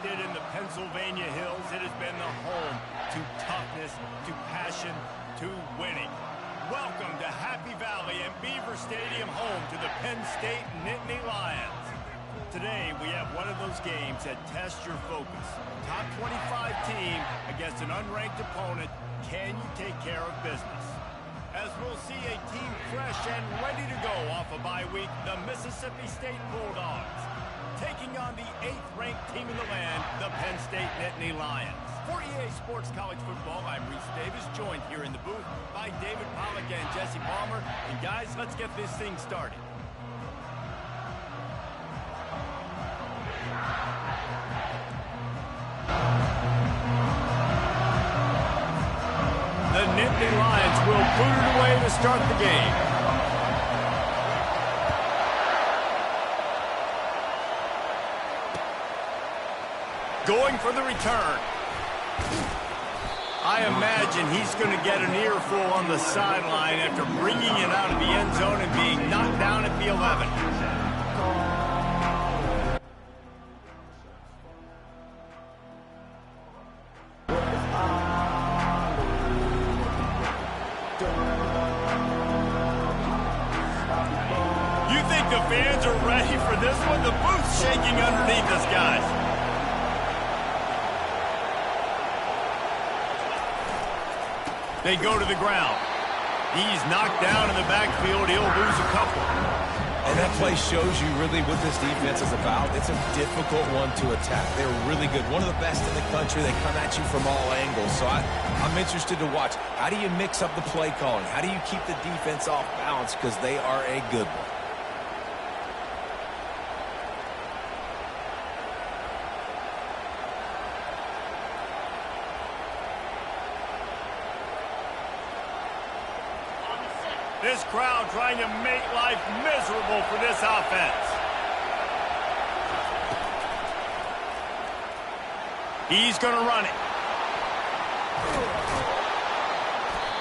Erected in the Pennsylvania hills, it has been the home to toughness, to passion, to winning. Welcome to Happy Valley and Beaver Stadium, home to the Penn State Nittany Lions. Today, we have one of those games that tests your focus. Top 25 team against an unranked opponent. Can you take care of business? As we'll see a team fresh and ready to go off a bye week, the Mississippi State Bulldogs, taking on the 8th-ranked team in the land, the Penn State Nittany Lions. For EA Sports College Football, I'm Reese Davis, joined here in the booth by David Pollack and Jesse Palmer. And guys, let's get this thing started. The Nittany Lions will boot it away to start the game. Going for the return. I imagine he's going to get an earful on the sideline after bringing it out of the end zone and being knocked down at the 11. You think the fans are ready for this one? The booth's shaking underneath us, guys. They go to the ground. He's knocked down in the backfield. He'll lose a couple. And that play shows you really what this defense is about. It's a difficult one to attack. They're really good. One of the best in the country. They come at you from all angles. So I'm interested to watch. How do you mix up the play calling? How do you keep the defense off balance? Because they are a good one. This crowd trying to make life miserable for this offense. He's going to run it.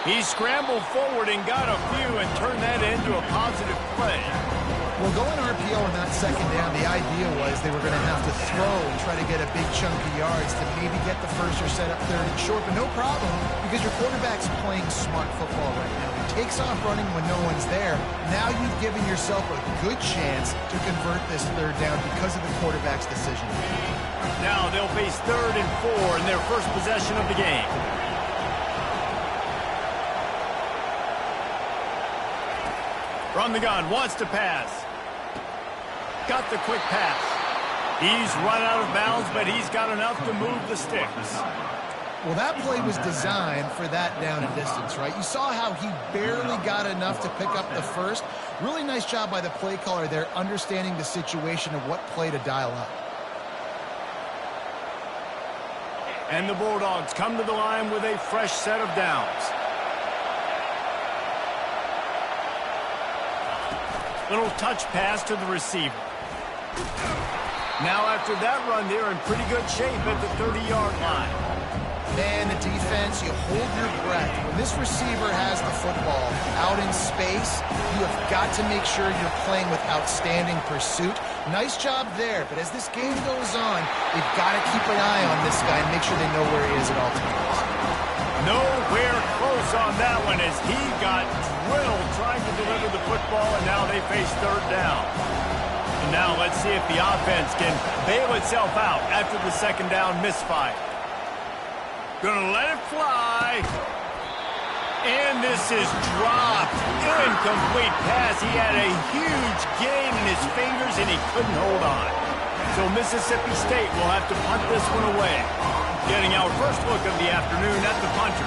He scrambled forward and got a few and turned that into a positive play. Well, going RPO on that second down, the idea was they were going to have to throw and try to get a big chunk of yards to maybe get the first or set up third and short, but no problem because your quarterback's playing smart football right now. He takes off running when no one's there. Now you've given yourself a good chance to convert this third down because of the quarterback's decision. Now they'll face 3rd and 4 in their first possession of the game. From the gun, wants to pass. Got the quick pass. He's run out of bounds, but he's got enough to move the sticks. Well, that play was designed for that down and distance, right? You saw how he barely got enough to pick up the first. Really nice job by the play caller there, understanding the situation of what play to dial up. And the Bulldogs come to the line with a fresh set of downs. Little touch pass to the receiver. Now after that run, they're in pretty good shape at the 30-yard line. Man, the defense, you hold your breath. When this receiver has the football out in space, you have got to make sure you're playing with outstanding pursuit. Nice job there, but as this game goes on, they've got to keep an eye on this guy and make sure they know where he is at all times. Nowhere close on that one as he got drilled trying to deliver the football, and now they face 3rd down. And now let's see if the offense can bail itself out after the 2nd down misfire. Gonna let it fly. And this is dropped. Incomplete pass. He had a huge gain in his fingers, and he couldn't hold on. So Mississippi State will have to punt this one away. Getting our first look of the afternoon at the punter.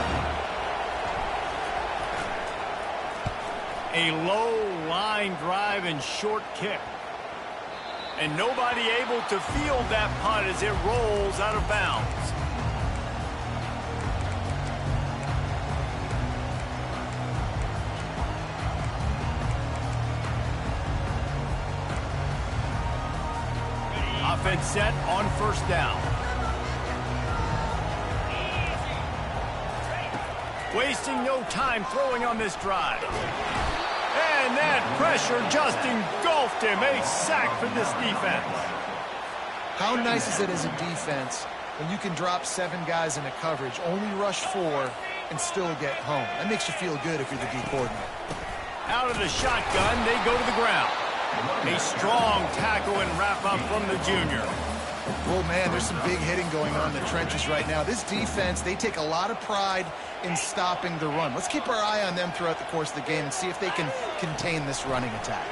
A low line drive and short kick. And nobody able to field that punt as it rolls out of bounds. Offense set on 1st down. Wasting no time throwing on this drive. And that pressure just engulfed him. A sack for this defense. How nice is it as a defense when you can drop 7 guys into coverage, only rush 4, and still get home? That makes you feel good if you're the D coordinator. Out of the shotgun, they go to the ground. A strong tackle and wrap-up from the junior. Well, man, there's some big hitting going on in the trenches right now. This defense, they take a lot of pride in stopping the run. Let's keep our eye on them throughout the course of the game and see if they can contain this running attack.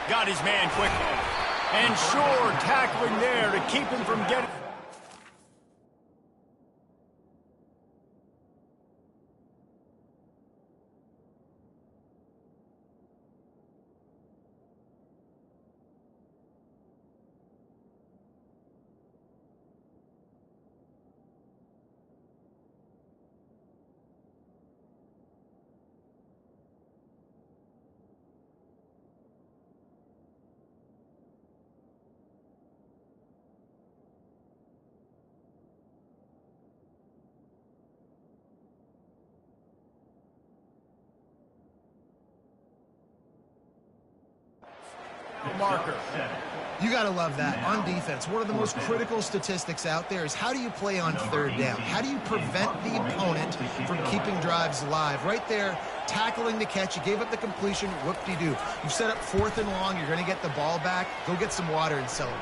Got his man quickly. And sure, tackling there to keep him from getting... marker. You got to love that. On defense, one of the most critical statistics out there is how do you play on 3rd down? How do you prevent the opponent from keeping drives alive? Right there, tackling the catch. You gave up the completion. Whoop-de-doo. You set up 4th and long. You're going to get the ball back. Go get some water and celebrate.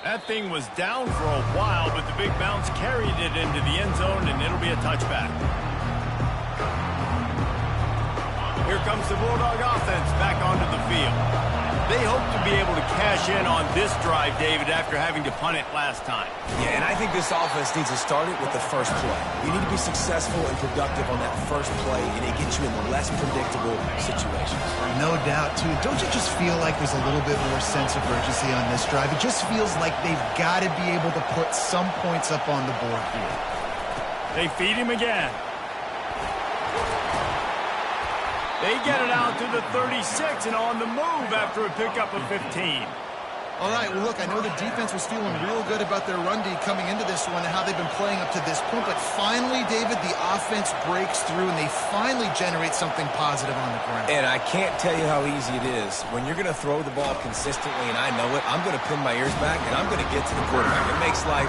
That thing was down for a while, but the big bounce carried it into the end zone, and it'll be a touchback. Here comes the Bulldog offense back onto the field. They hope to be able to cash in on this drive, David, after having to punt it last time. Yeah, and I think this offense needs to start it with the first play. You need to be successful and productive on that first play, and it gets you in less predictable situations. No doubt, too. Don't you just feel like there's a little bit more sense of urgency on this drive? It just feels like they've got to be able to put some points up on the board here. They feed him again. They get it out to the 36 and on the move after a pickup of 15. All right, well, look, I know the defense was feeling real good about their run D coming into this one and how they've been playing up to this point, but finally, David, the offense breaks through and they finally generate something positive on the ground. And I can't tell you how easy it is. When you're going to throw the ball consistently, and I know it, I'm going to pin my ears back and I'm going to get to the quarterback. It makes life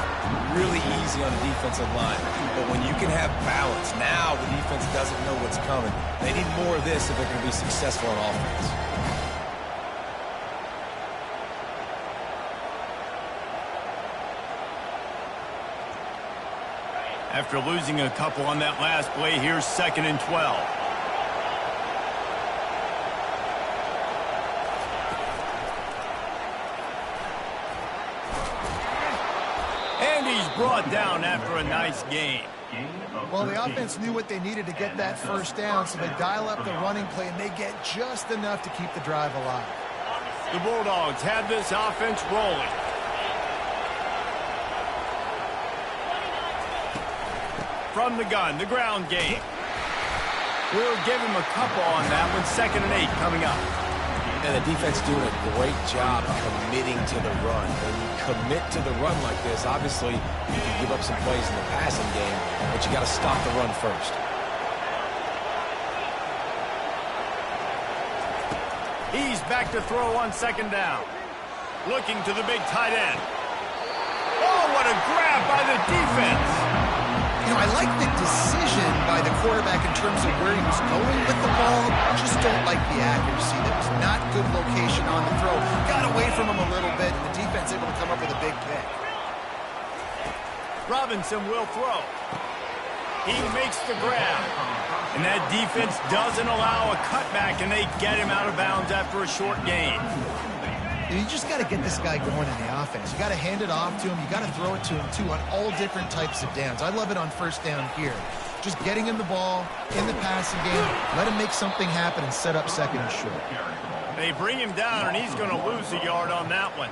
really easy on the defensive line. But when you can have balance, now the defense doesn't know what's coming. They need more of this if they're going to be successful on offense. After losing a couple on that last play, here's 2nd and 12. And he's brought down after a nice gain. Well, the offense knew what they needed to get that first down, so they dial up the running play, and they get just enough to keep the drive alive. The Bulldogs have this offense rolling. From the gun, the ground game. We'll give him a couple on that one. 2nd and 8 coming up. And the defense doing a great job committing to the run. When you commit to the run like this, obviously you can give up some plays in the passing game, but you got to stop the run first. He's back to throw on 2nd down. Looking to the big tight end. Oh, what a grab by the defense. You know, I like the decision by the quarterback in terms of where he was going with the ball. Just don't like the accuracy. That was not good location on the throw. Got away from him a little bit, and the defense able to come up with a big pick. Robinson will throw. He makes the grab. And that defense doesn't allow a cutback, and they get him out of bounds after a short gain. You just got to get this guy going in the offense. You got to hand it off to him. You got to throw it to him, too, on all different types of downs. I love it on 1st down here. Just getting him the ball in the passing game, let him make something happen and set up 2nd and short. They bring him down, and he's going to lose a yard on that one.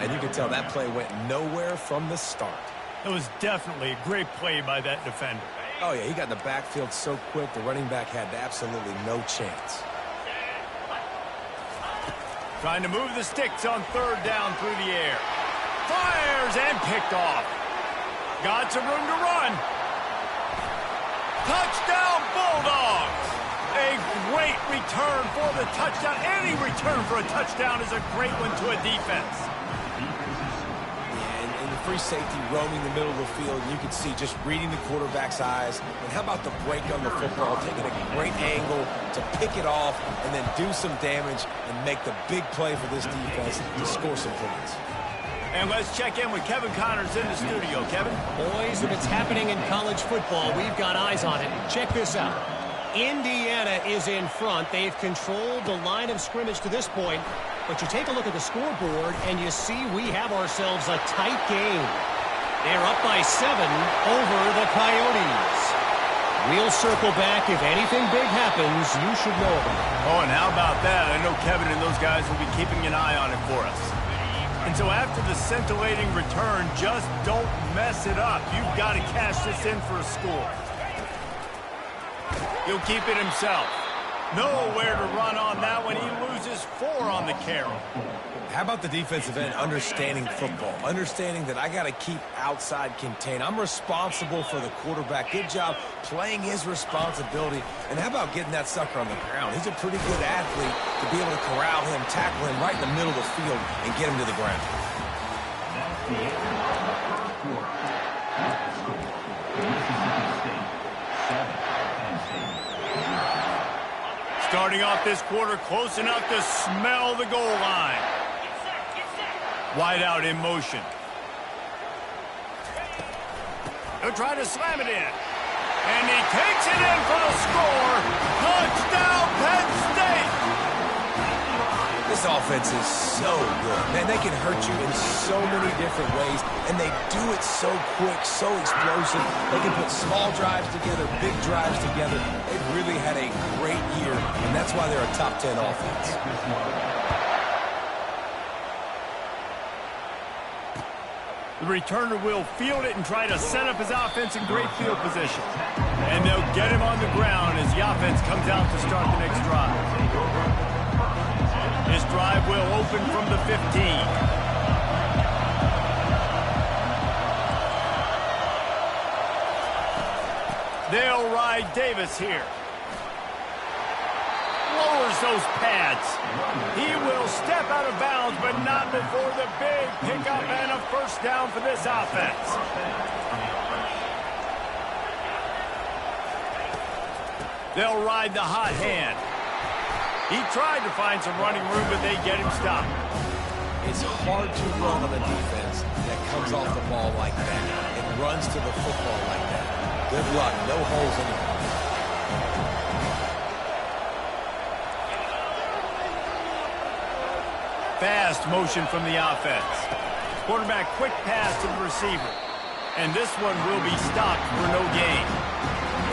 And you can tell that play went nowhere from the start. It was definitely a great play by that defender. Oh, yeah, he got in the backfield so quick, the running back had absolutely no chance. Trying to move the sticks on 3rd down through the air. Fires and picked off. Got some room to run. Touchdown Bulldogs. A great return for the touchdown. Any return for a touchdown is a great one to a defense. Yeah, and the free safety roaming the middle of the field, you can see just reading the quarterback's eyes. And how about the break on the football, taking a great angle to pick it off and then do some damage and make the big play for this defense to score some points. And let's check in with Kevin Connors in the studio. Kevin? Boys, if it's happening in college football, we've got eyes on it. Check this out. Indiana is in front. They've controlled the line of scrimmage to this point. But you take a look at the scoreboard, and you see we have ourselves a tight game. They're up by 7 over the Coyotes. We'll circle back. If anything big happens, you should know about it. Oh, and how about that? I know Kevin and those guys will be keeping an eye on it for us. And so after the scintillating return, just don't mess it up. You've got to cash this in for a score. He'll keep it himself. Nowhere to run on that one. He loses 4 on the carry. How about the defensive end understanding football, understanding that I got to keep outside contain. I'm responsible for the quarterback. Good job playing his responsibility. And how about getting that sucker on the ground? He's a pretty good athlete to be able to corral him, tackle him right in the middle of the field, and get him to the ground. Starting off this quarter close enough to smell the goal line. Wide out in motion. He'll try to slam it in. And he takes it in for the score. Touchdown, Penn State! This offense is so good. Man, they can hurt you in so many different ways, and they do it so quick, so explosive. They can put small drives together, big drives together. They've really had a great year, and that's why they're a top 10 offense. The returner will field it and try to set up his offense in great field position. And they'll get him on the ground as the offense comes out to start the next drive. This drive will open from the 15. They'll ride Davis here. Lowers those pads. He will step out of bounds, but not before the big pickup and a first down for this offense. They'll ride the hot hand. He tried to find some running room, but they get him stopped. It's hard to run on a defense that comes off the ball like that and runs to the football like that. Good luck. No holes anymore. Fast motion from the offense. Quarterback quick pass to the receiver. And this one will be stopped for no gain.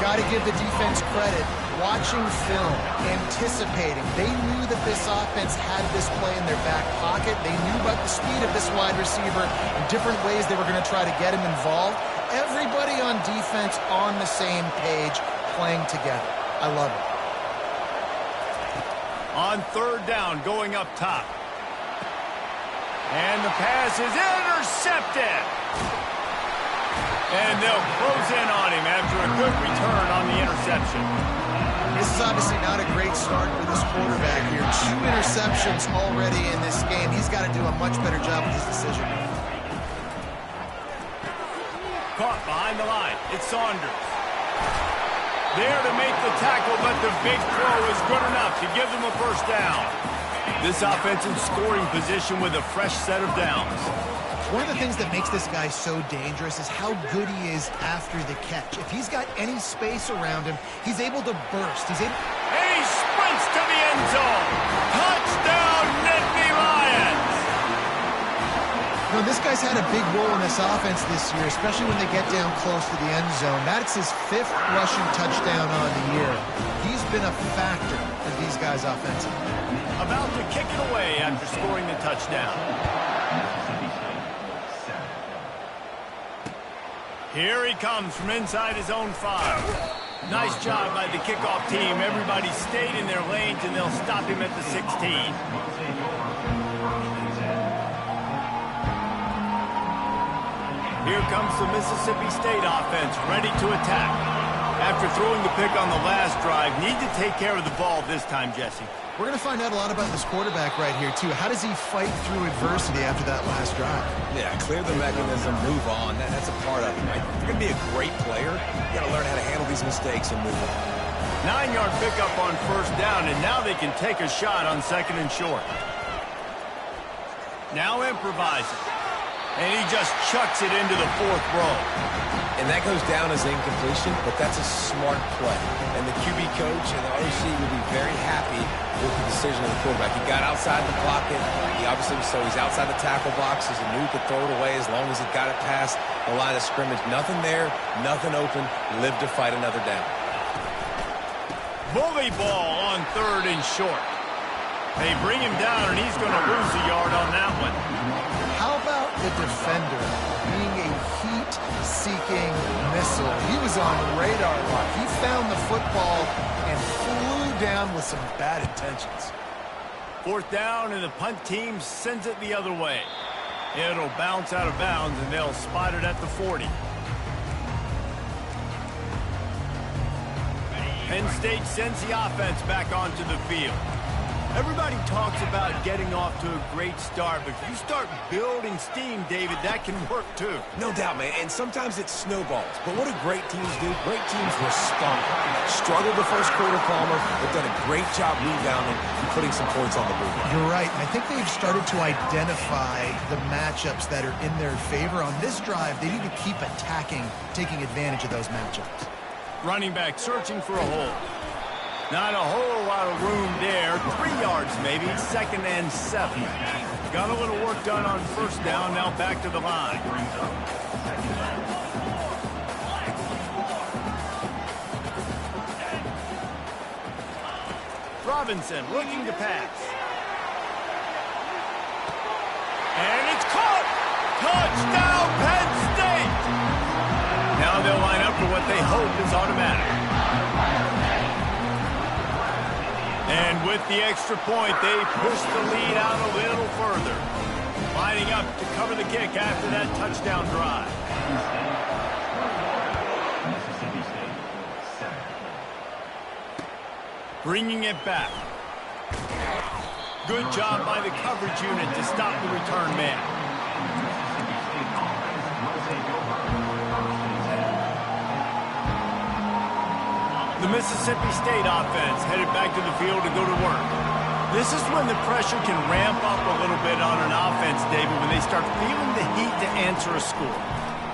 Got to give the defense credit. Watching film, anticipating. They knew that this offense had this play in their back pocket. They knew about the speed of this wide receiver and different ways they were going to try to get him involved. Everybody on defense on the same page, playing together. I love it. On third down, going up top. And the pass is intercepted. And they'll close in on him after a good return on the interception. This is obviously not a great start for this quarterback here. 2 interceptions already in this game. He's got to do a much better job with his decision. Caught behind the line. It's Saunders. There to make the tackle, but the big throw is good enough to give them a first down. This offense in scoring position with a fresh set of downs. One of the things that makes this guy so dangerous is how good he is after the catch. If he's got any space around him, he's able to burst. And he sprints to the end zone. Touchdown, Nittany Lions! You know, this guy's had a big role in this offense this year, especially when they get down close to the end zone. That's his 5th rushing touchdown on the year. He's been a factor for these guys offensively. About to kick it away after scoring the touchdown. Here he comes from inside his own 5. Nice job by the kickoff team. Everybody stayed in their lanes, and they'll stop him at the 16. Here comes the Mississippi State offense, ready to attack. After throwing the pick on the last drive, need to take care of the ball this time, Jesse. We're going to find out a lot about this quarterback right here, too. How does he fight through adversity after that last drive? Yeah, clear the mechanism, move on. That's a part of it, right? If you're going to be a great player, you got to learn how to handle these mistakes and move on. 9-yard pickup on first down, and now they can take a shot on second and short. Now improvising. And he just chucks it into the fourth row. And that goes down as incompletion, but that's a smart play. And the QB coach and the OC will be very happy with the decision of the quarterback. He got outside the pocket. He obviously, so he's outside the tackle box. He knew he could throw it away as long as he got it past the line of scrimmage. Nothing there, nothing open. Live to fight another down. Bully ball on third and short. They bring him down, and he's going to lose a yard on that one. How about the defender being a heat-seeking missile? He was on radar lock. He found the football and flew down with some bad intentions. Fourth down, and the punt team sends it the other way. It'll bounce out of bounds, and they'll spot it at the 40. Penn State sends the offense back onto the field. Everybody talks about getting off to a great start, but if you start building steam, David, that can work too. No doubt, man, and sometimes it snowballs. But what do great teams do? Great teams respond. Struggled the first quarter, Palmer, but done a great job rebounding and putting some points on the board. You're right, and I think they've started to identify the matchups that are in their favor. On this drive, they need to keep attacking, taking advantage of those matchups. Running back searching for a hole. Not a whole lot of room there. 3 yards maybe. Second and 7. Got a little work done on first down. Now back to the line. Robinson looking to pass. And it's caught! Touchdown, Penn State! Now they'll line up for what they hope is automatic. And with the extra point, they push the lead out a little further. Lining up to cover the kick after that touchdown drive. Bringing it back. Good job by the coverage unit to stop the return man. The Mississippi State offense headed back to the field to go to work. This is when the pressure can ramp up a little bit on an offense, David, when they start feeling the heat to answer a score.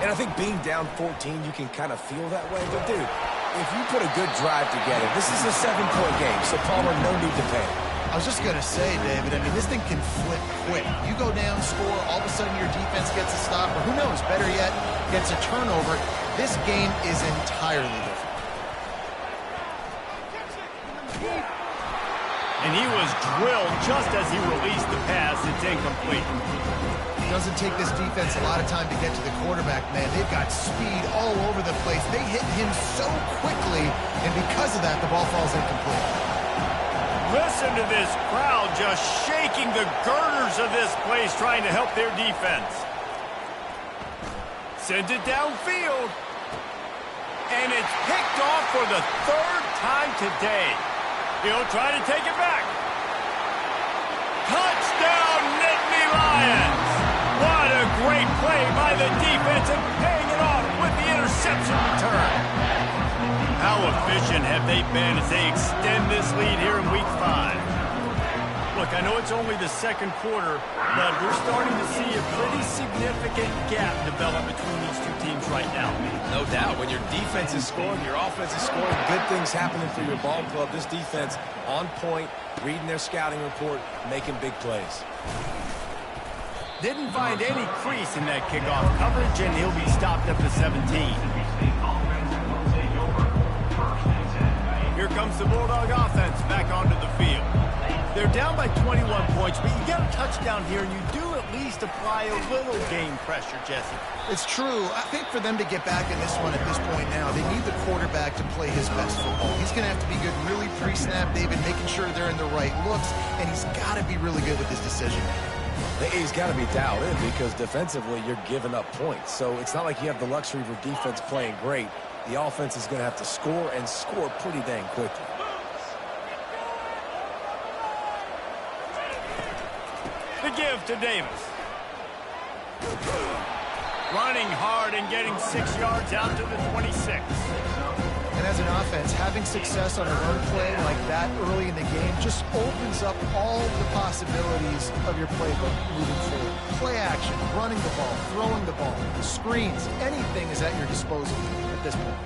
And I think being down 14, you can kind of feel that way. But, dude, if you put a good drive together, this is a 7-point game, so Palmer, no need to panic. I was just going to say, David, I mean, this thing can flip quick. You go down, score, all of a sudden your defense gets a stop, or who knows, better yet, gets a turnover. This game is entirely different. And he was drilled just as he released the pass. It's incomplete. It doesn't take this defense a lot of time to get to the quarterback, man. They've got speed all over the place. They hit him so quickly, and because of that, the ball falls incomplete. Listen to this crowd just shaking the girders of this place, trying to help their defense. Sends it downfield. And it's picked off for the third time today. He'll try to take it back. Touchdown, Nittany Lions! What a great play by the defense and paying it off with the interception return. How efficient have they been as they extend this lead here in Week 5? Look, I know it's only the second quarter, but we're starting to see a pretty significant gap develop between these two teams right now. No doubt. When your defense is scoring, your offense is scoring, good things happening for your ball club. This defense on point, reading their scouting report, making big plays. Didn't find any crease in that kickoff coverage, and he'll be stopped up to 17. Here comes the Bulldog offense back onto the field. They're down by 21 points, but you get a touchdown here, and you do at least apply a little game pressure, Jesse. It's true. I think for them to get back in this one at this point now, they need the quarterback to play his best football. He's going to have to be good really pre-snap, David, making sure they're in the right looks, and he's got to be really good with his decision. He's got to be dialed in because defensively you're giving up points. So it's not like you have the luxury of your defense playing great the offense is going to have to score and score pretty dang quickly. The give to Davis. Running hard and getting 6 yards out to the 26. And as an offense, having success on a run play like that early in the game just opens up all the possibilities of your playbook moving forward. Play action, running the ball, throwing the ball, screens, anything is at your disposal at this point.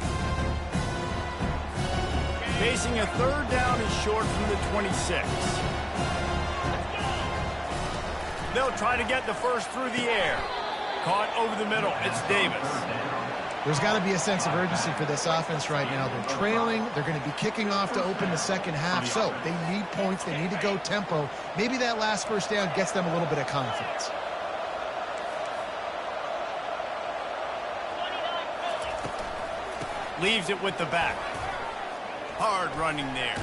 Facing a third down and short from the 26. They'll try to get the first through the air. Caught over the middle. It's Davis. There's got to be a sense of urgency for this offense right now. They're trailing. They're going to be kicking off to open the second half. So they need points. They need to go tempo. Maybe that last first down gets them a little bit of confidence. Leaves it with the back. Hard running there.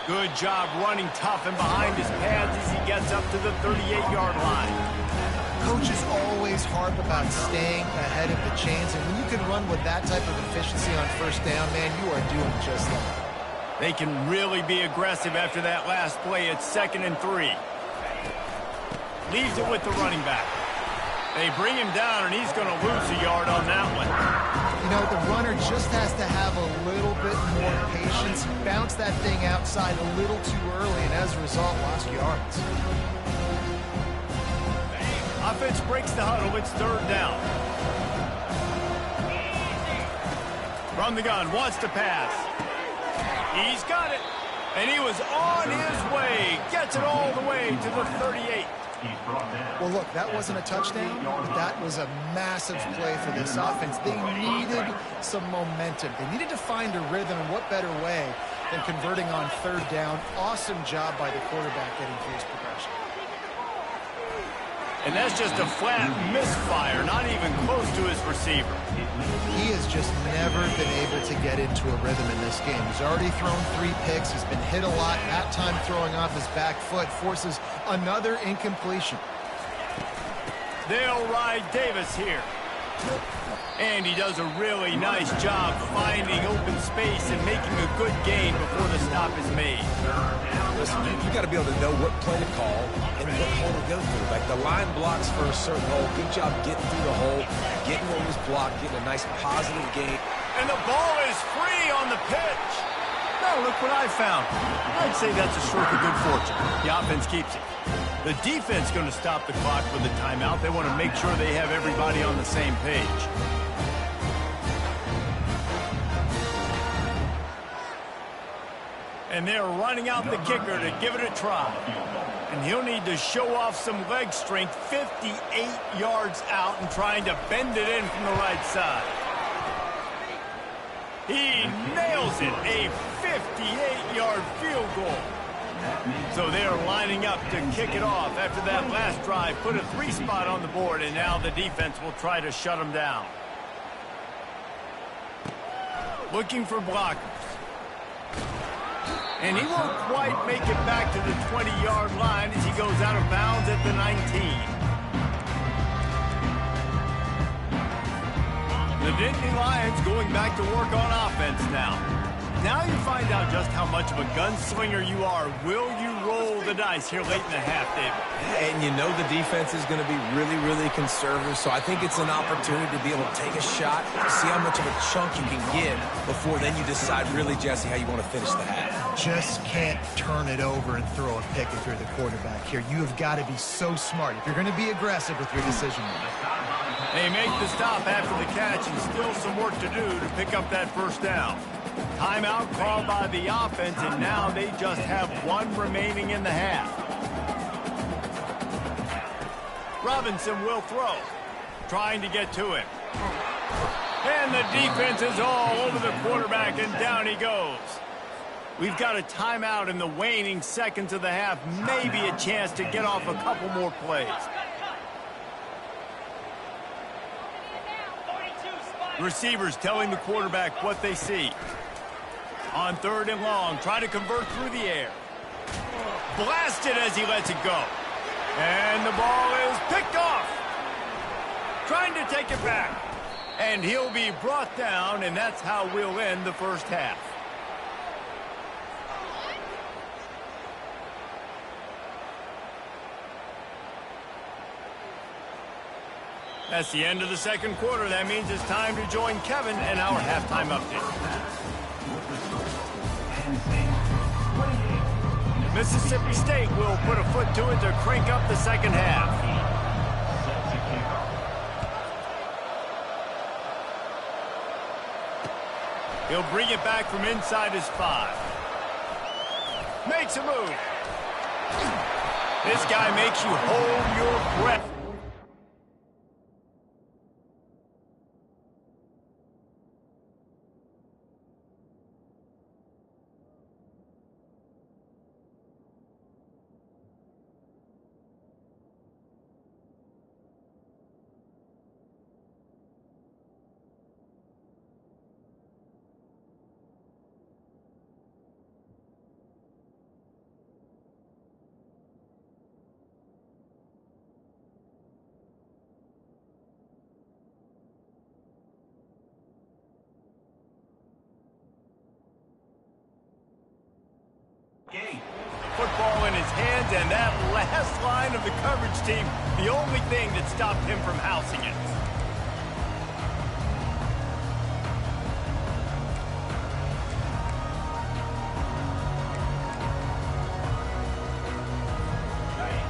Good job running tough and behind his pads as he gets up to the 38-yard line. Coaches always harp about staying ahead of the chains, and when you can run with that type of efficiency on first down, man, you are doing just that. They can really be aggressive after that last play. It's 2nd and 3. Leaves it with the running back. They bring him down, and he's going to lose a yard on that one. You know, the runner just has to have a little bit more patience. Bounce that thing outside a little too early, and as a result, lost yards. Offense breaks the huddle. It's 3rd down. From the gun, wants to pass. He's got it. And he was on his way. Gets it all the way to the 38. Well, look, that wasn't a touchdown, but that was a massive play for this offense. They needed some momentum. They needed to find a rhythm, and what better way than converting on 3rd down. Awesome job by the quarterback getting through his progression. And that's just a flat misfire, not even close to his receiver. He has just never been able to get into a rhythm in this game. He's already thrown 3 picks. He's been hit a lot. That time throwing off his back foot forces another incompletion. They'll ride Davis here. And he does a really nice job finding open space and making a good gain before the stop is made. Listen, you got to be able to know what play to call and what hole to go through. Like the line blocks for a certain hole. Good job getting through the hole, getting on this block, getting a nice positive gain. And the ball is free on the pitch. Now look what I found. I'd say that's a stroke of good fortune. The offense keeps it. The defense going to stop the clock with the timeout. They want to make sure they have everybody on the same page. And they're running out the kicker to give it a try. And he'll need to show off some leg strength 58 yards out and trying to bend it in from the right side. He nails it, a 58-yard field goal. So they're lining up to kick it off after that last drive. Put a 3 spot on the board, and now the defense will try to shut them down. Looking for blockers. And he won't quite make it back to the 20-yard line as he goes out of bounds at the 19. The Nittany Lions going back to work on offense now. Now you find out just how much of a gunslinger you are. Will you roll the dice here late in the half, David? And you know the defense is going to be really, really conservative, so I think it's an opportunity to be able to take a shot, see how much of a chunk you can get before then you decide really, Jesse, how you want to finish the half. Just can't turn it over and throw a pick if you're the quarterback here. You have got to be so smart if you're going to be aggressive with your decision making. They make the stop after the catch and still some work to do to pick up that first down. Timeout called by the offense, and now they just have 1 remaining in the half. Robinson will throw, trying to get to him. And the defense is all over the quarterback, and down he goes. We've got a timeout in the waning seconds of the half, maybe a chance to get off a couple more plays. Receivers telling the quarterback what they see. On 3rd and long, try to convert through the air. Blasted as he lets it go. And the ball is picked off. Trying to take it back. And he'll be brought down, and that's how we'll end the first half. That's the end of the second quarter. That means it's time to join Kevin in our halftime update. Mississippi State will put a foot to it to crank up the second half. He'll bring it back from inside his 5. Makes a move. This guy makes you hold your breath. Football in his hands, and that last line of the coverage team, the only thing that stopped him from housing it.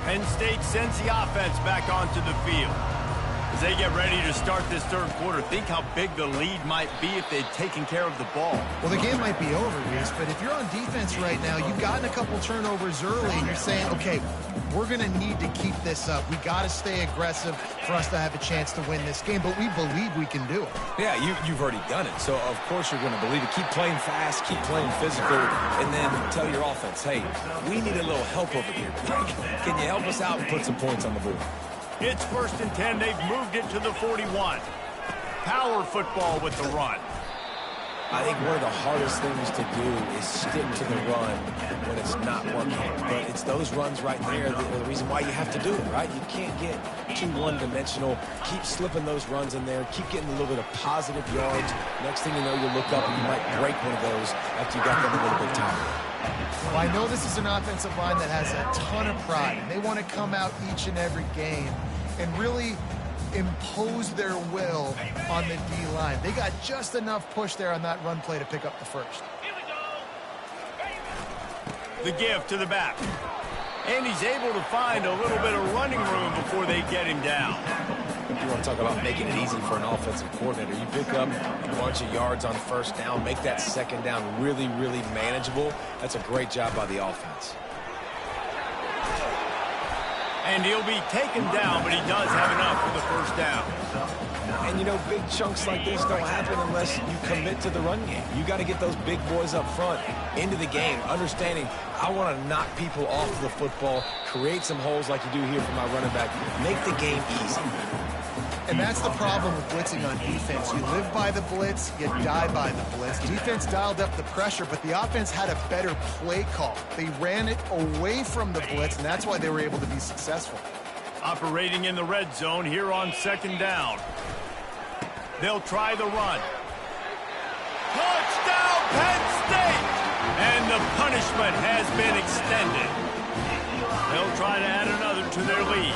Penn State sends the offense back onto the field. As they get ready to start this third quarter, think how big the lead might be if they'd taken care of the ball. Well, the game might be over, Reese, but if you're on defense right now, you've gotten a couple turnovers early, and you're saying, okay, we're going to need to keep this up. We got to stay aggressive for us to have a chance to win this game, but we believe we can do it. Yeah, you've already done it, so of course you're going to believe it. Keep playing fast, keep playing physical, and then tell your offense, hey, we need a little help over here. Can you help us out and put some points on the board? It's 1st and 10. They've moved it to the 41. Power football with the run. I think one of the hardest things to do is stick to the run when it's not working. But it's those runs right there that are the reason why you have to do it, right? You can't get too one-dimensional. Keep slipping those runs in there. Keep getting a little bit of positive yards. Next thing you know, you look up and you might break one of those after you got them a little bit tired. Well, I know this is an offensive line that has a ton of pride, and they want to come out each and every game and really impose their will on the D-line. They got just enough push there on that run play to pick up the first. The give to the back. And he's able to find a little bit of running room before they get him down. You want to talk about making it easy for an offensive coordinator. You pick up a bunch of yards on first down, make that second down really, really manageable. That's a great job by the offense. And he'll be taken down, but he does have enough for the first down. And, you know, big chunks like this don't happen unless you commit to the run game. You got to get those big boys up front into the game, understanding I want to knock people off the football, create some holes like you do here for my running back, make the game easy. And that's the problem with blitzing on defense. You live by the blitz, you die by the blitz. Defense dialed up the pressure, but the offense had a better play call. They ran it away from the blitz, and that's why they were able to be successful. Operating in the red zone here on second down. They'll try the run. Touchdown, Penn State! And the punishment has been extended. They'll try to add another to their lead.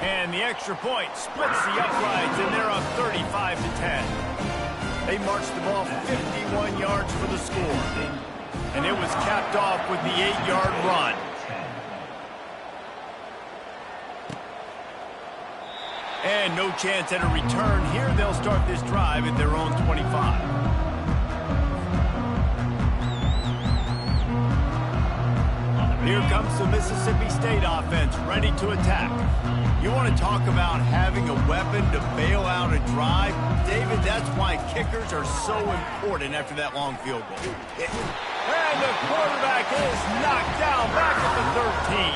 And the extra point splits the uprights, and they're up 35-10. They marched the ball 51 yards for the score. And it was capped off with the 8-yard run. And no chance at a return here. They'll start this drive at their own 25. Here comes the Mississippi State offense, ready to attack. You want to talk about having a weapon to bail out a drive? David, that's why kickers are so important after that long field goal. And the quarterback is knocked down back at the 13.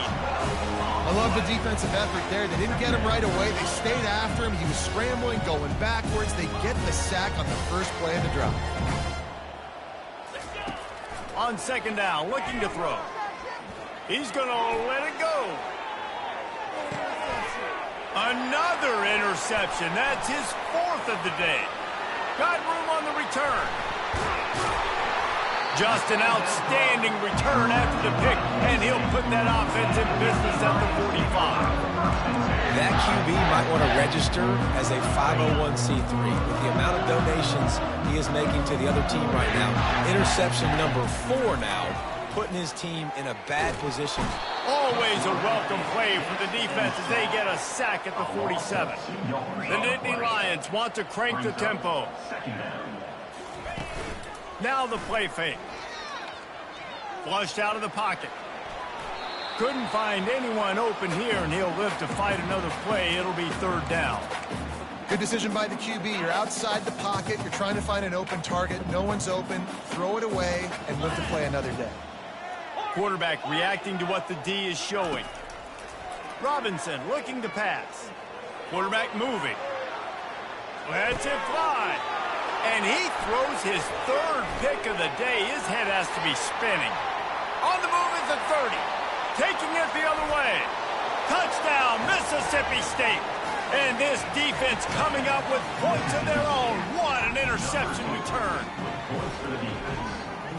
I love the defensive effort there. They didn't get him right away. They stayed after him. He was scrambling, going backwards. They get the sack on the first play of the drive. On second down, looking to throw. He's going to let it go. Another Another interception. That's his 4th of the day. Got room on the return. Just an outstanding return after the pick, and he'll put that offense in business at the 45. That QB might want to register as a 501c3. With the amount of donations he is making to the other team right now, interception number 4 now, putting his team in a bad position. Always a welcome play for the defense as they get a sack at the 47. The Nittany Lions want to crank the tempo. Now the play fake. Flushed out of the pocket. Couldn't find anyone open here, and he'll live to fight another play. It'll be 3rd down. Good decision by the QB. You're outside the pocket. You're trying to find an open target. No one's open. Throw it away and live to play another day. Quarterback reacting to what the D is showing. Robinson looking to pass. Quarterback moving. Lets it fly. And he throws his 3rd pick of the day. His head has to be spinning. On the move is the 30. Taking it the other way. Touchdown, Mississippi State. And this defense coming up with points of their own. What an interception return.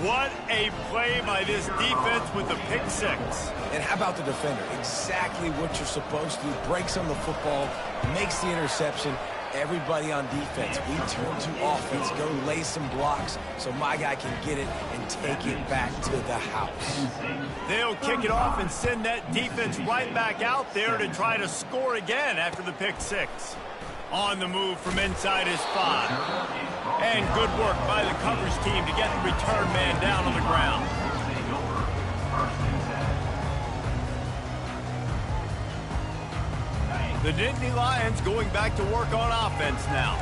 What a play by this defense with the pick 6. And how about the defender? Exactly what you're supposed to do. Breaks on the football, makes the interception. Everybody on defense, we turn to offense, go lay some blocks so my guy can get it and take it back to the house. They'll kick it off and send that defense right back out there to try to score again after the pick 6. On the move from inside his 5. And good work by the coverage team to get the return man down on the ground. The Nittany Lions going back to work on offense now.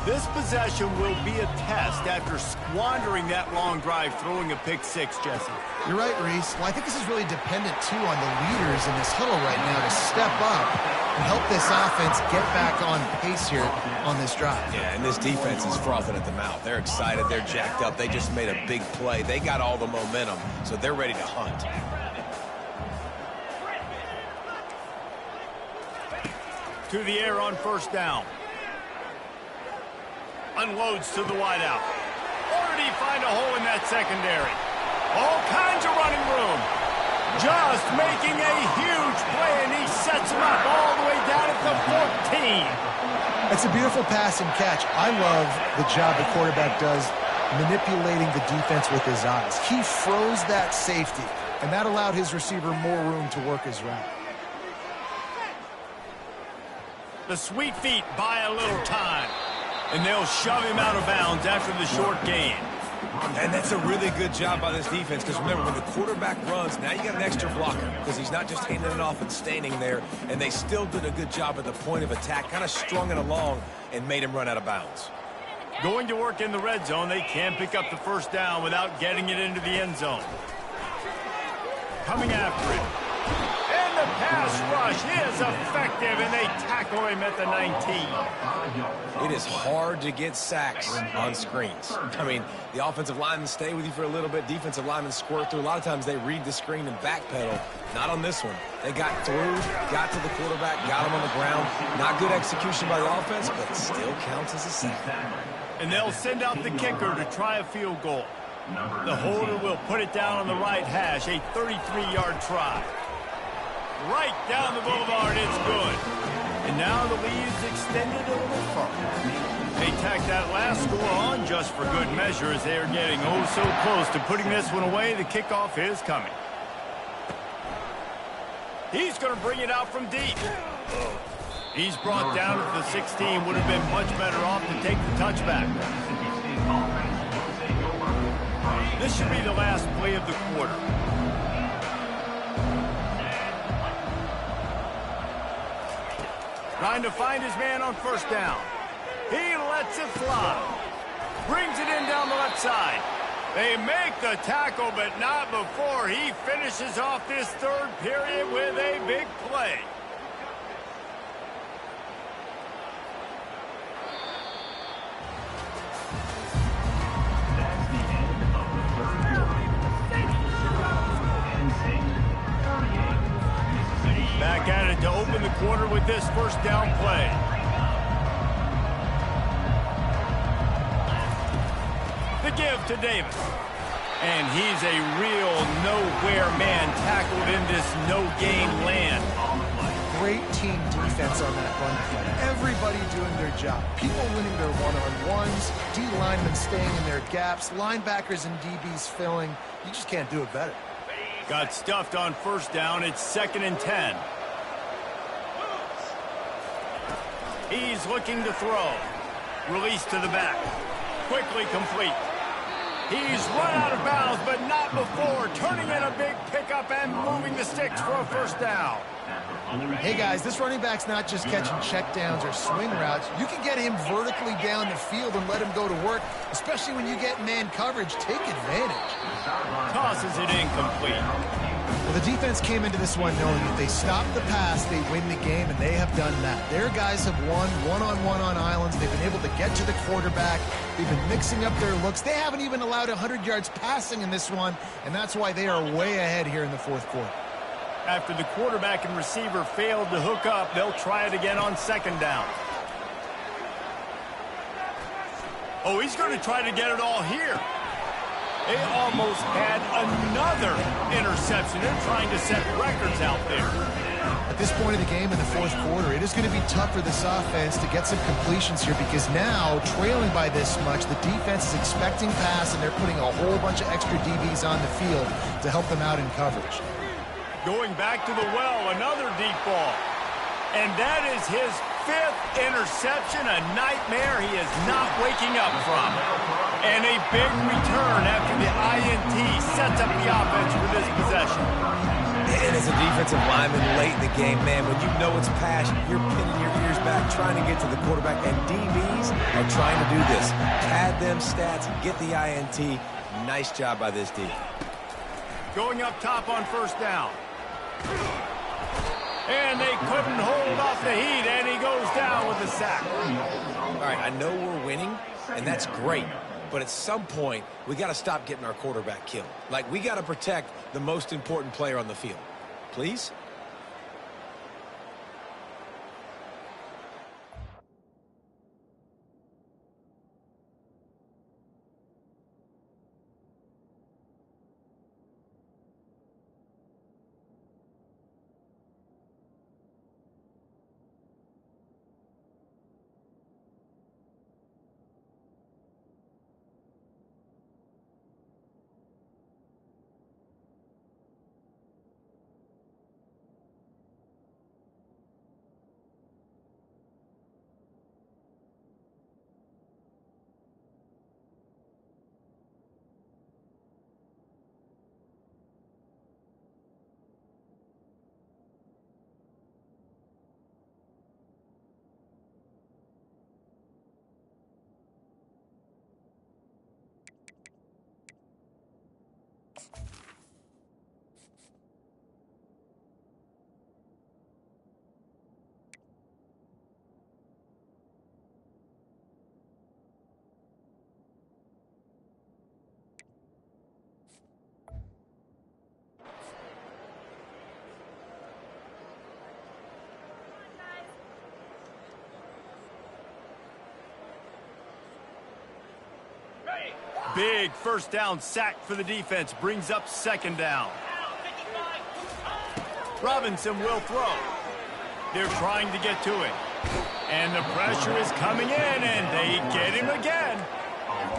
This possession will be a test after squandering that long drive throwing a pick 6, Jesse. You're right, Reese. Well, I think this is really dependent, too, on the leaders in this huddle right now to step up and help this offense get back on pace here on this drive. Yeah, and this defense is frothing at the mouth. They're excited. They're jacked up. They just made a big play. They got all the momentum, so they're ready to hunt. To the air on 1st down. Unloads to the wideout. Or did he find a hole in that secondary? All kinds of running room. Just making a huge play, and he sets him up all the way down at the 14. That's a beautiful pass and catch. I love the job the quarterback does manipulating the defense with his eyes. He froze that safety, and that allowed his receiver more room to work his route. The sweet feet buy a little time, and they'll shove him out of bounds after the short gain. And that's a really good job by this defense, because remember, when the quarterback runs, now you got an extra blocker, because he's not just handing it off and standing there, and they still did a good job at the point of attack, kind of strung it along and made him run out of bounds. Going to work in the red zone, they can pick up the 1st down without getting it into the end zone. Coming after it. And the pass rush is effective, and they tackle him at the 19. It is hard to get sacks on screens. I mean, the offensive linemen stay with you for a little bit. Defensive linemen squirt through. A lot of times they read the screen and backpedal. Not on this one. They got through, got to the quarterback, got him on the ground. Not good execution by the offense, but it still counts as a sack. And they'll send out the kicker to try a field goal. The holder will put it down on the right hash, a 33-yard try. Right down the boulevard, it's good. And now the lead is extended a little further. They tack that last score on just for good measure as they are getting oh so close to putting this one away. The kickoff is coming. He's going to bring it out from deep. He's brought down at the 16. Would have been much better off to take the touchback. This should be the last play of the quarter. Trying to find his man on 1st down. He lets it fly. Brings it in down the left side. They make the tackle, but not before he finishes off this 3rd period with a big play. Back at it to open the quarter with this first down play. The give to Davis. And he's a real nowhere man tackled in this no-gain land. Great team defense on that run play. Everybody doing their job. People winning their one-on-ones, D linemen staying in their gaps, linebackers and DBs filling. You just can't do it better. Got stuffed on first down. It's 2nd and 10. He's looking to throw. Release to the back. Quickly complete. He's run out of bounds, but not before. Turning in a big pickup and moving the sticks for a first down. Hey, guys, this running back's not just catching checkdowns or swing routes. You can get him vertically down the field and let him go to work, especially when you get man coverage. Take advantage. Tosses it incomplete. Well, the defense came into this one knowing if they stop the pass, they win the game, and they have done that. Their guys have won one-on-one on islands. They've been able to get to the quarterback. They've been mixing up their looks. They haven't even allowed 100 yards passing in this one, and that's why they are way ahead here in the fourth quarter. After the quarterback and receiver failed to hook up, they'll try it again on 2nd down. Oh, he's going to try to get it all here. They almost had another interception. They're trying to set records out there. At this point of the game in the fourth quarter, it is going to be tough for this offense to get some completions here because now, trailing by this much, the defense is expecting pass, and they're putting a whole bunch of extra DBs on the field to help them out in coverage. Going back to the well, another deep ball. And that is his 5th interception, a nightmare he is not waking up from. And a big return after the INT sets up the offense for this possession. And as a defensive lineman late in the game, man, when you know it's passion, you're pinning your ears back, trying to get to the quarterback, and DBs are trying to do this. Pad them stats, get the INT. Nice job by this D. Going up top on first down. And they couldn't hold off the heat, and he goes down with a sack. All right, I know we're winning, and that's great. But at some point, we got to stop getting our quarterback killed. Like, we got to protect the most important player on the field. Please? Big first down sack for the defense. Brings up 2nd down. Robinson will throw. They're trying to get to it. And the pressure is coming in, and they get him again.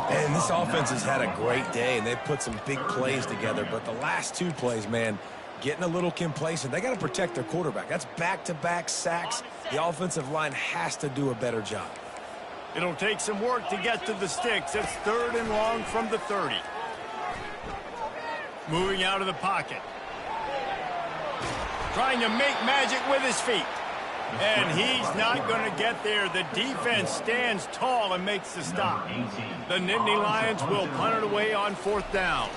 And this offense has had a great day, and they've put some big plays together. But the last 2 plays, man, getting a little complacent. They got to protect their quarterback. That's back-to-back sacks. The offensive line has to do a better job. It'll take some work to get to the sticks. It's 3rd and long from the 30. Moving out of the pocket. Trying to make magic with his feet. And he's not going to get there. The defense stands tall and makes the stop. The Nittany Lions will punt it away on 4th down.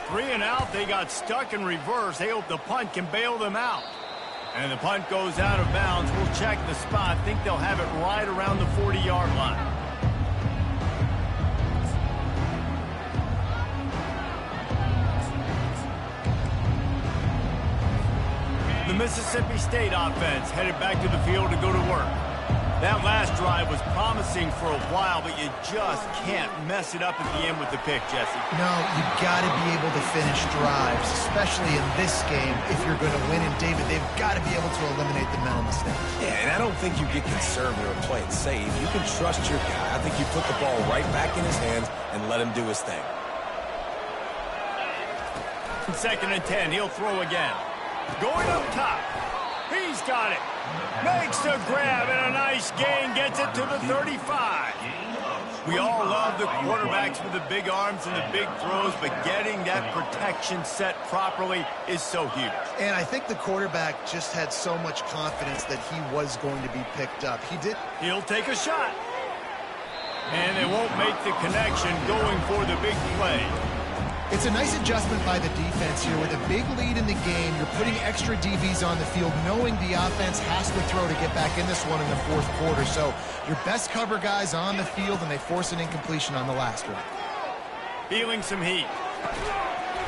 3 and out. They got stuck in reverse. They hope the punt can bail them out. And the punt goes out of bounds. We'll check the spot. Think they'll have it right around the 40-yard line. The the Mississippi State offense headed back to the field to go to work. That last drive was promising for a while, but you just can't mess it up at the end with the pick, Jesse. No, you've got to be able to finish drives, especially in this game if you're going to win. And, David, they've got to be able to eliminate the mental mistakes. Yeah, and I don't think you get conservative or play it safe. You can trust your guy. I think you put the ball right back in his hands and let him do his thing. 2nd and 10, he'll throw again. Going up top. He's got it. Makes the grab, and a nice gain gets it to the 35. We all love the quarterbacks with the big arms and the big throws, but getting that protection set properly is so huge. And I think the quarterback just had so much confidence that he was going to be picked up. He'll take a shot. And they won't make the connection going for the big play. It's a nice adjustment by the defense here. With a big lead in the game, you're putting extra DBs on the field, knowing the offense has to throw to get back in this one in the 4th quarter. So your best cover guys on the field, and they force an incompletion on the last one. Feeling some heat.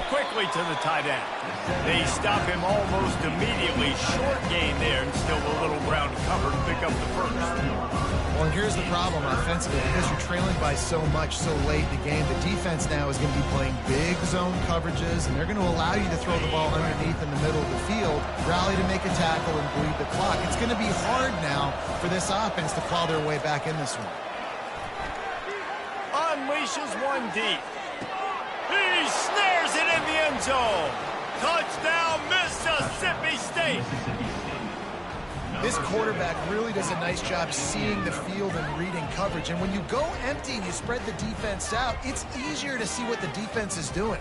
Quickly to the tight end. They stop him almost immediately. Short gain there, and still a little ground to cover to pick up the first. Well, and here's the problem offensively. Because you're trailing by so much so late in the game, the defense now is going to be playing big zone coverages, and they're going to allow you to throw the ball underneath in the middle of the field, rally to make a tackle, and bleed the clock. It's going to be hard now for this offense to claw their way back in this one. Unleashes one deep. He snares it in the end zone. Touchdown, Mississippi State. This quarterback really does a nice job seeing the field and reading coverage. And when you go empty and you spread the defense out, it's easier to see what the defense is doing.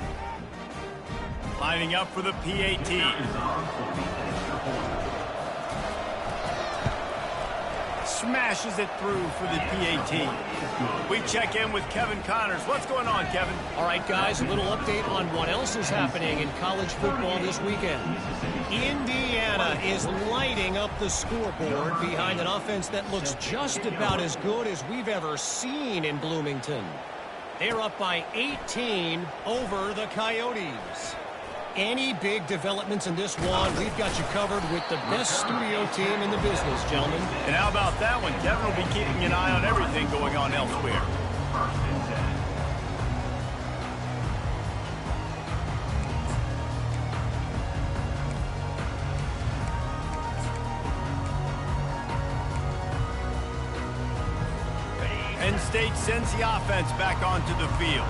Lining up for the PAT. Smashes it through for the PAT. We check in with Kevin Connors. What's going on, Kevin? All right, guys, a little update on what else is happening in college football this weekend. Indiana is lighting up the scoreboard behind an offense that looks just about as good as we've ever seen in Bloomington. They're up by 18 over the Coyotes. Any big developments in this one, we've got you covered with the best studio team in the business, gentlemen. And how about that one? Kevin will be keeping an eye on everything going on elsewhere. Penn State sends the offense back onto the field.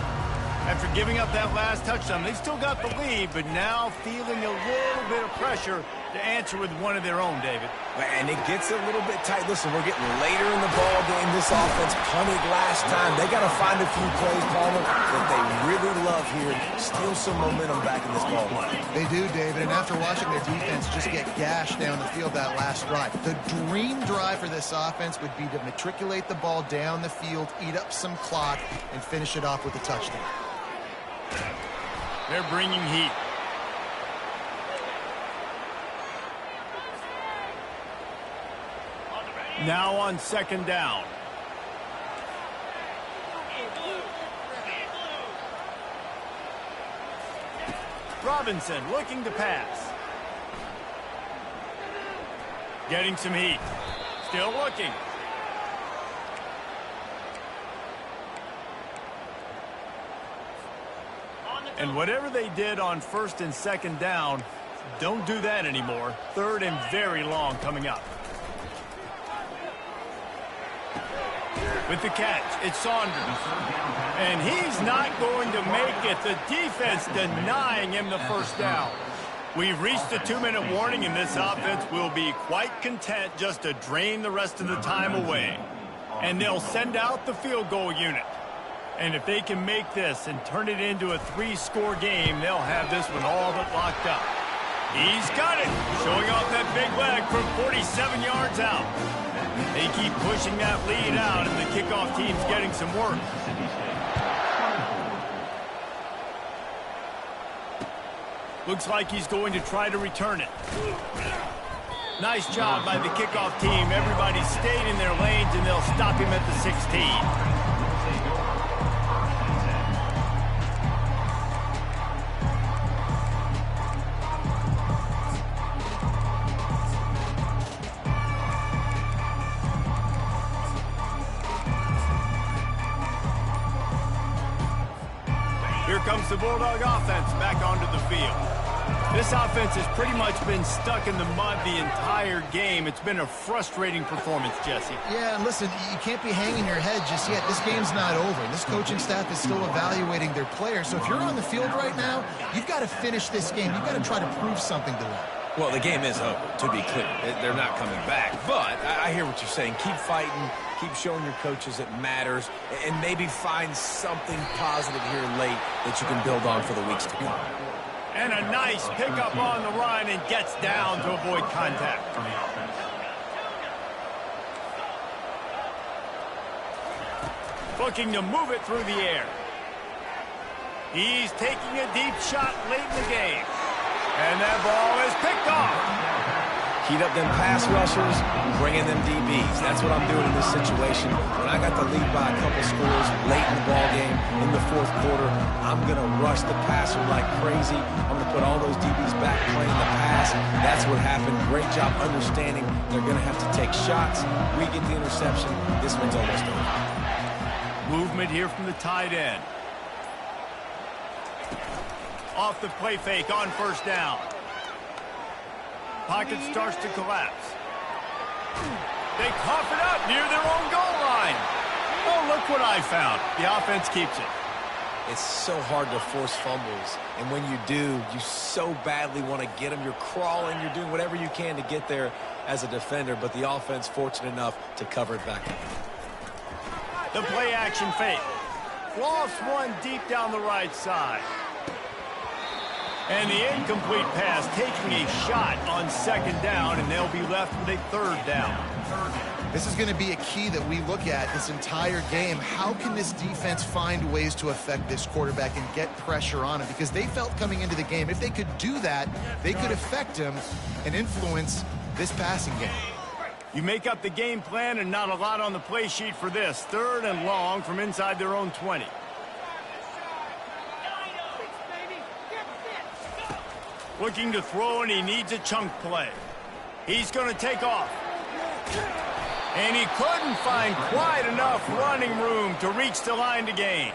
After giving up that last touchdown, they still got the lead, but now feeling a little bit of pressure to answer with one of their own, David. And it gets a little bit tight. Listen, we're getting later in the ball game. This offense punted last time. They got to find a few plays, Palmer, that they really love here and steal some momentum back in this ball game. They do, David, and after watching their defense just get gashed down the field that last drive, the dream drive for this offense would be to matriculate the ball down the field, eat up some clock, and finish it off with a touchdown. They're bringing heat. Now on 2nd down. Robinson looking to pass. Getting some heat. Still looking. And whatever they did on 1st and 2nd down, don't do that anymore. 3rd and very long coming up. With the catch, it's Saunders. And he's not going to make it. The defense denying him the 1st down. We've reached the 2-minute warning, and this offense will be quite content just to drain the rest of the time away. And they'll send out the field goal unit. And if they can make this and turn it into a 3-score game, they'll have this one all but locked up. He's got it, showing off that big leg from 47 yards out. They keep pushing that lead out, and the kickoff team's getting some work. Looks like he's going to try to return it. Nice job by the kickoff team. Everybody stayed in their lanes, and they'll stop him at the 16. comes the Bulldog offense back onto the field. This offense has pretty much been stuck in the mud the entire game. It's been a frustrating performance, Jesse. Yeah, and listen, you can't be hanging your head just yet. This game's not over. This coaching staff is still evaluating their players. So if you're on the field right now, you've got to finish this game. You've got to try to prove something to them. Well, the game is over, to be clear. They're not coming back. But I hear what you're saying. Keep fighting. Keep showing your coaches it matters. And maybe find something positive here late that you can build on for the weeks to come. And a nice pickup on the run and gets down to avoid contact. Looking to move it through the air. He's taking a deep shot late in the game. And that ball is picked off. Heat up them pass rushers, bring in them DBs. That's what I'm doing in this situation. When I got the lead by a couple scores late in the ball game, in the fourth quarter, I'm going to rush the passer like crazy. I'm going to put all those DBs back playing the pass. That's what happened. Great job understanding they're going to have to take shots. We get the interception. This one's almost over. Movement here from the tight end. Off the play fake on first down. Pocket starts to collapse. They cough it up near their own goal line. Oh, look what I found. The offense keeps it. It's so hard to force fumbles. And when you do, you so badly want to get them. You're crawling. You're doing whatever you can to get there as a defender. But the offense fortunate enough to cover it back up. The play action fake. Lofts one deep down the right side. And the incomplete pass taking a shot on second down, and they'll be left with a third down. This is going to be a key that we look at this entire game. How can this defense find ways to affect this quarterback and get pressure on him? Because they felt coming into the game, if they could do that, they could affect him and influence this passing game. You make up the game plan and not a lot on the play sheet for this. Third and long from inside their own 20. Looking to throw, and he needs a chunk play. He's going to take off. And he couldn't find quite enough running room to reach the line to gain.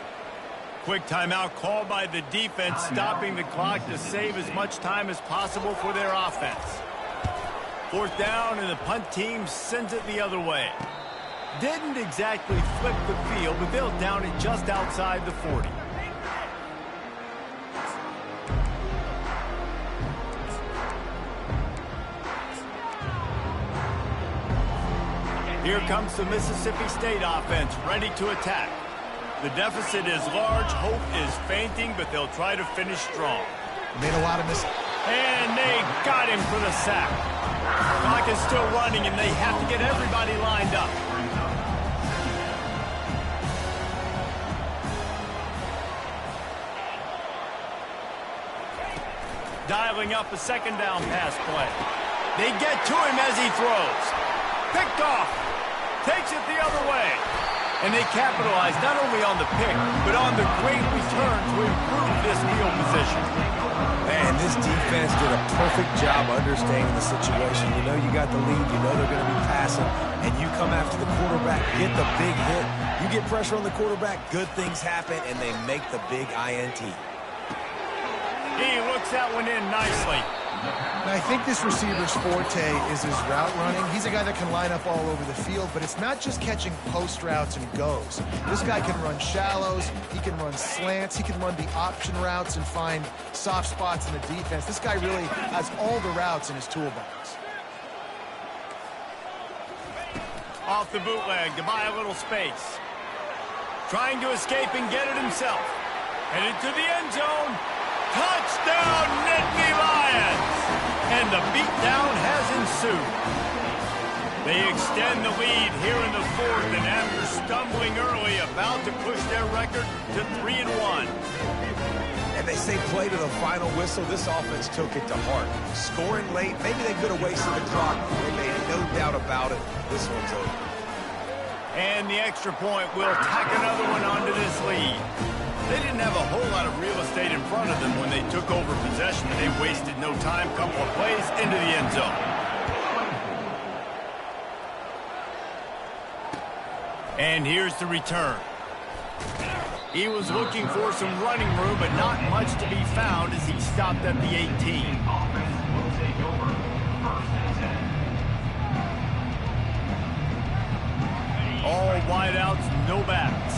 Quick timeout called by the defense, stopping the clock to save as much time as possible for their offense. Fourth down, and the punt team sends it the other way. Didn't exactly flip the field, but they'll down it just outside the 40. Here comes the Mississippi State offense, ready to attack. The deficit is large, hope is fainting, but they'll try to finish strong. Made a lot of mistakes. And they got him for the sack. Clock is still running, and they have to get everybody lined up. Dialing up a second down pass play. They get to him as he throws. Picked off. Takes it the other way. And they capitalize not only on the pick, but on the great return to improve this field position. Man, this defense did a perfect job understanding the situation. You know you got the lead. You know they're going to be passing. And you come after the quarterback, get the big hit. You get pressure on the quarterback, good things happen, and they make the big INT. He looks that one in nicely. Now, I think this receiver's forte is his route running. He's a guy that can line up all over the field, but it's not just catching post routes and goes. This guy can run shallows, he can run slants, he can run the option routes and find soft spots in the defense. This guy really has all the routes in his toolbox. Off the bootleg to buy a little space. Trying to escape and get it himself. Headed to the end zone. Touchdown, Nittany Lions! And the beatdown has ensued. They extend the lead here in the fourth, and after stumbling early, about to push their record to 3-1. And they say play to the final whistle. This offense took it to heart. Scoring late, maybe they could have wasted the clock. They made no doubt about it. This one's over. And the extra point will tack another one onto this lead. They didn't have a whole lot of real estate in front of them when they took over possession, and they wasted no time. Couple of plays into the end zone. And here's the return. He was looking for some running room, but not much to be found as he stopped at the 18. All wideouts, no backs.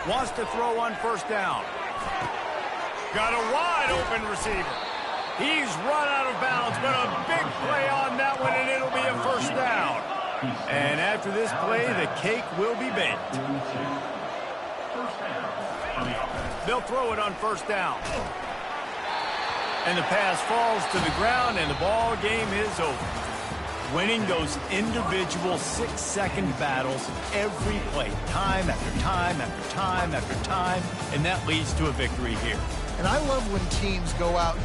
Wants to throw on first down. Got a wide open receiver. He's run out of bounds, but a big play on that one, and it'll be a first down. And after this play, the cake will be baked. They'll throw it on first down. And the pass falls to the ground, and the ball game is over. Winning those individual 6-second battles every play, time after time after time after time, and that leads to a victory here. And I love when teams go out